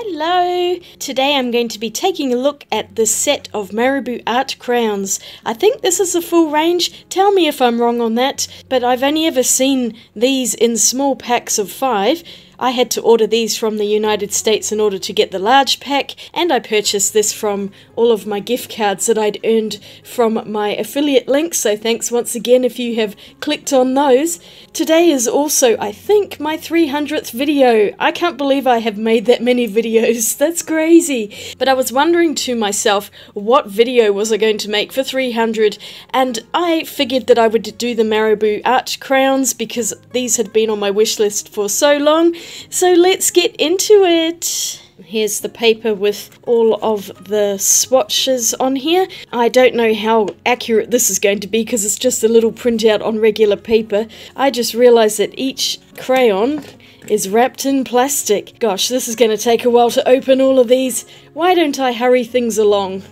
Hello! Today I'm going to be taking a look at the set of Marabu Art Crayons. I think this is a full range, tell me if I'm wrong on that, but I've only ever seen these in small packs of 5. I had to order these from the United States in order to get the large pack, and I purchased this from all of my gift cards that I'd earned from my affiliate links, so thanks once again if you have clicked on those. Today is also, I think, my 300th video. I can't believe I have made that many videos, that's crazy. But I was wondering to myself, what video was I going to make for 300, and I figured that I would do the Marabu Art Crayons because these had been on my wish list for so long. So let's get into it. Here's the paper with all of the swatches on here. I don't know how accurate this is going to be because it's just a little printout on regular paper. I just realised that each crayon is wrapped in plastic. Gosh, this is going to take a while to open all of these. Why don't I hurry things along?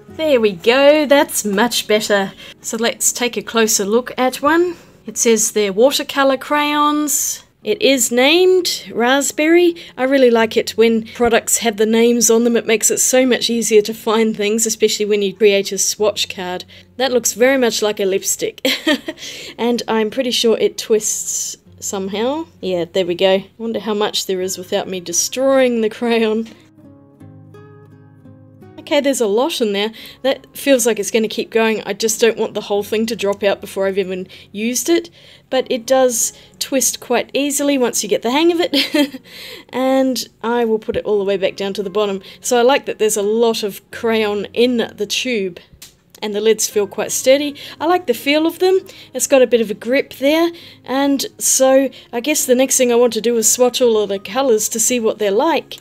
There we go, that's much better. So let's take a closer look at one. It says they're watercolour crayons. It is named Raspberry. I really like it when products have the names on them. It makes it so much easier to find things, especially when you create a swatch card. That looks very much like a lipstick. And I'm pretty sure it twists somehow. Yeah, there we go. Wonder how much there is without me destroying the crayon. Okay, there's a lot in there. That feels like it's going to keep going. I just don't want the whole thing to drop out before I've even used it. But it does twist quite easily once you get the hang of it. And I will put it all the way back down to the bottom. So I like that there's a lot of crayon in the tube. And the lids feel quite sturdy. I like the feel of them. It's got a bit of a grip there. And so I guess the next thing I want to do is swatch all of the colours to see what they're like.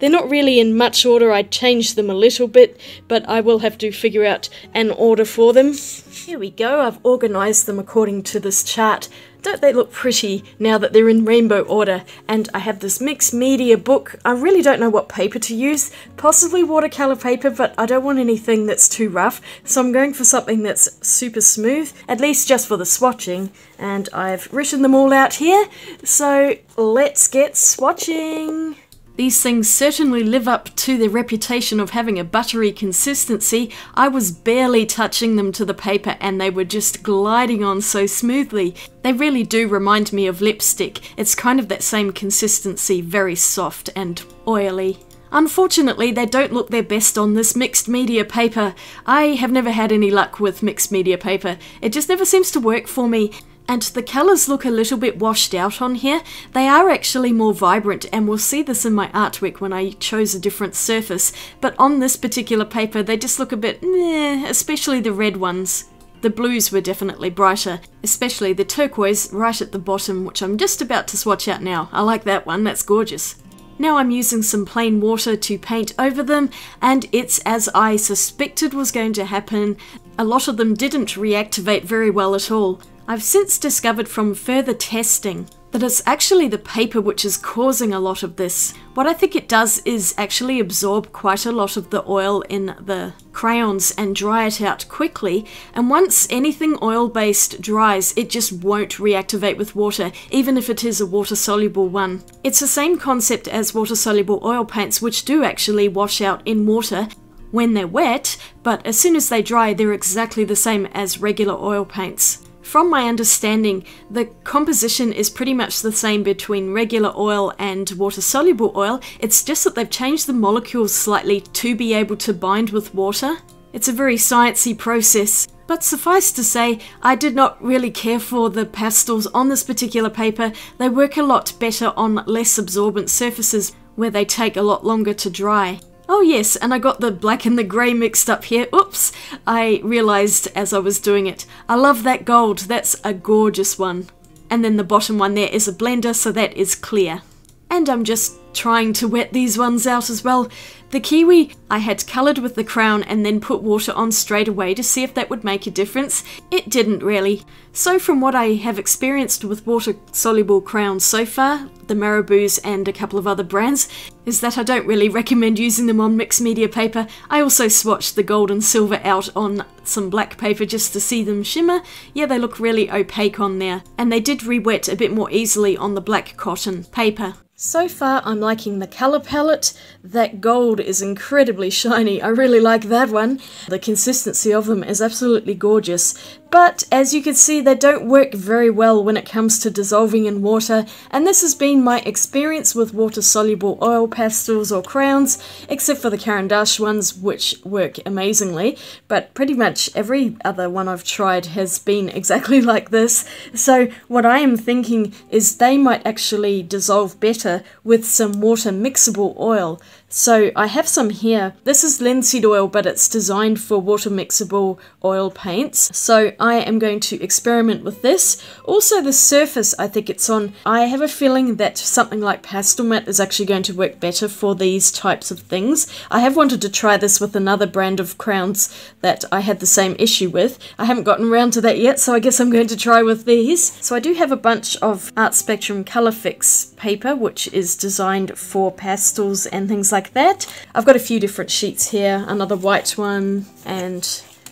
They're not really in much order. I changed them a little bit, but I will have to figure out an order for them. Here we go. I've organised them according to this chart. Don't they look pretty now that they're in rainbow order? And I have this mixed media book. I really don't know what paper to use. Possibly watercolour paper, but I don't want anything that's too rough. So I'm going for something that's super smooth, at least just for the swatching. And I've written them all out here. So let's get swatching. These things certainly live up to their reputation of having a buttery consistency. I was barely touching them to the paper and they were just gliding on so smoothly. They really do remind me of lipstick. It's kind of that same consistency, very soft and oily. Unfortunately, they don't look their best on this mixed media paper. I have never had any luck with mixed media paper. It just never seems to work for me. And the colours look a little bit washed out on here. They are actually more vibrant, and we'll see this in my artwork when I chose a different surface. But on this particular paper, they just look a bit meh, especially the red ones. The blues were definitely brighter, especially the turquoise right at the bottom, which I'm just about to swatch out now. I like that one, that's gorgeous. Now I'm using some plain water to paint over them, and it's as I suspected was going to happen. A lot of them didn't reactivate very well at all. I've since discovered from further testing that it's actually the paper which is causing a lot of this. What I think it does is actually absorb quite a lot of the oil in the crayons and dry it out quickly, and once anything oil-based dries, it just won't reactivate with water, even if it is a water-soluble one. It's the same concept as water-soluble oil paints, which do actually wash out in water when they're wet, but as soon as they dry, they're exactly the same as regular oil paints. From my understanding, the composition is pretty much the same between regular oil and water-soluble oil. It's just that they've changed the molecules slightly to be able to bind with water. It's a very sciencey process. But suffice to say, I did not really care for the pastels on this particular paper. They work a lot better on less absorbent surfaces where they take a lot longer to dry. Oh yes, and I got the black and the grey mixed up here. Oops! I realised as I was doing it. I love that gold, that's a gorgeous one. And then the bottom one there is a blender, so that is clear. And I'm just trying to wet these ones out as well. The kiwi I had coloured with the crown and then put water on straight away to see if that would make a difference. It didn't really. So from what I have experienced with water-soluble crowns so far, the Marabus and a couple of other brands, is that I don't really recommend using them on mixed media paper. I also swatched the gold and silver out on some black paper just to see them shimmer. Yeah, they look really opaque on there. And they did re-wet a bit more easily on the black cotton paper. So far, I'm liking the colour palette. That gold is incredibly shiny. I really like that one. The consistency of them is absolutely gorgeous. But as you can see, they don't work very well when it comes to dissolving in water, and this has been my experience with water-soluble oil pastels or crowns, except for the Caran d'Ache ones, which work amazingly, but pretty much every other one I've tried has been exactly like this. So what I am thinking is they might actually dissolve better with some water mixable oil. So I have some here. This is linseed oil, but it's designed for water mixable oil paints. So I am going to experiment with this. Also the surface I think it's on, I have a feeling that something like Pastel Matte is actually going to work better for these types of things. I have wanted to try this with another brand of crowns that I had the same issue with. I haven't gotten around to that yet, so I guess I'm going to try with these. So I do have a bunch of Art Spectrum Colourfix paper, which is designed for pastels and things like that. I've got a few different sheets here, another white one and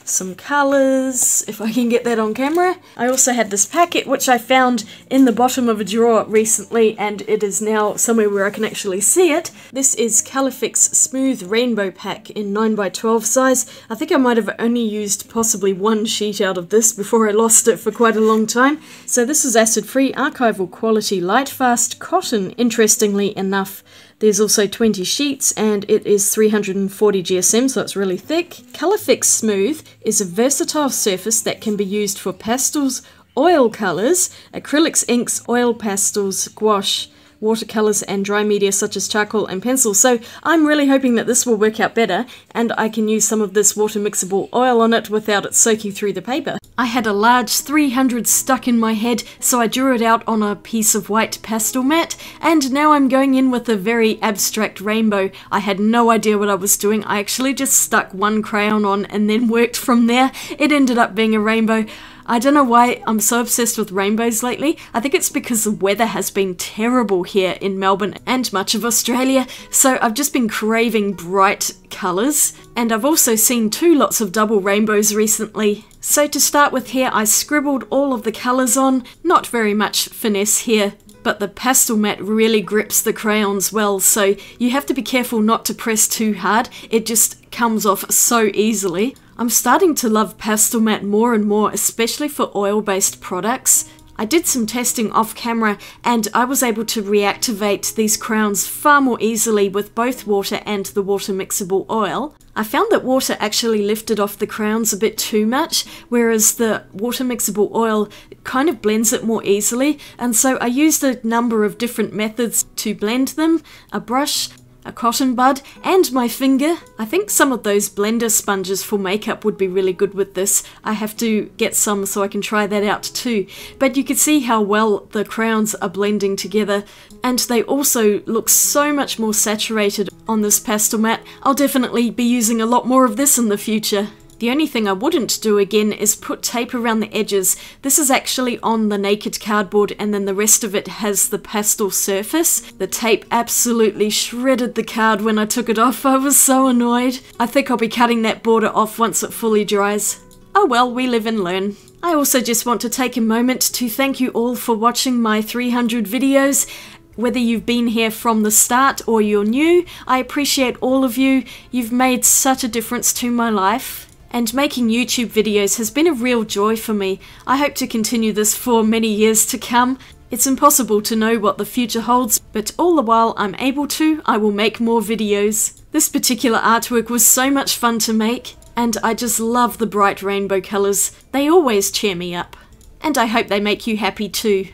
some colours, if I can get that on camera. I also have this packet which I found in the bottom of a drawer recently, and it is now somewhere where I can actually see it. This is Colourfix Smooth Rainbow Pack in 9x12 size. I think I might have only used possibly one sheet out of this before I lost it for quite a long time. So this is acid-free, archival quality, light-fast cotton, interestingly enough. There's also 20 sheets and it is 340 GSM, so it's really thick. Colourfix Smooth is a versatile surface that can be used for pastels, oil colours, acrylics, inks, oil pastels, gouache, watercolours and dry media such as charcoal and pencil. So I'm really hoping that this will work out better and I can use some of this water mixable oil on it without it soaking through the paper. I had a large 300 stuck in my head, so I drew it out on a piece of white pastel mat, and now I'm going in with a very abstract rainbow. I had no idea what I was doing. I actually just stuck one crayon on and then worked from there. It ended up being a rainbow. I don't know why I'm so obsessed with rainbows lately. I think it's because the weather has been terrible here in Melbourne and much of Australia, so I've just been craving bright colours. And I've also seen two lots of double rainbows recently. So to start with here, I scribbled all of the colours on. Not very much finesse here, but the pastel mat really grips the crayons well, so you have to be careful not to press too hard. It just comes off so easily. I'm starting to love pastel mat more and more, especially for oil-based products. I did some testing off camera and I was able to reactivate these crowns far more easily with both water and the water mixable oil. I found that water actually lifted off the crowns a bit too much, whereas the water mixable oil kind of blends it more easily, and so I used a number of different methods to blend them: a brush, a cotton bud, and my finger. I think some of those blender sponges for makeup would be really good with this. I have to get some so I can try that out too. But you can see how well the crowns are blending together, and they also look so much more saturated on this pastel mat. I'll definitely be using a lot more of this in the future. The only thing I wouldn't do again is put tape around the edges. This is actually on the naked cardboard and then the rest of it has the pastel surface. The tape absolutely shredded the card when I took it off. I was so annoyed. I think I'll be cutting that border off once it fully dries. Oh well, we live and learn. I also just want to take a moment to thank you all for watching my 300 videos. Whether you've been here from the start or you're new, I appreciate all of you. You've made such a difference to my life. And making YouTube videos has been a real joy for me. I hope to continue this for many years to come. It's impossible to know what the future holds, but all the while I'm able to, I will make more videos. This particular artwork was so much fun to make, and I just love the bright rainbow colours. They always cheer me up. And I hope they make you happy too.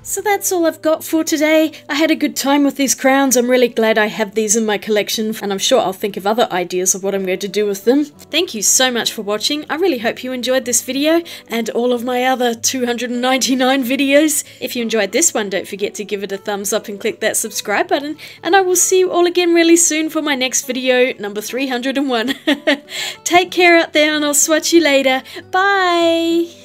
So that's all I've got for today. I had a good time with these crowns. I'm really glad I have these in my collection, and I'm sure I'll think of other ideas of what I'm going to do with them. Thank you so much for watching. I really hope you enjoyed this video and all of my other 299 videos. If you enjoyed this one, don't forget to give it a thumbs up and click that subscribe button, and I will see you all again really soon for my next video, number 301. Take care out there, and I'll swatch you later. Bye!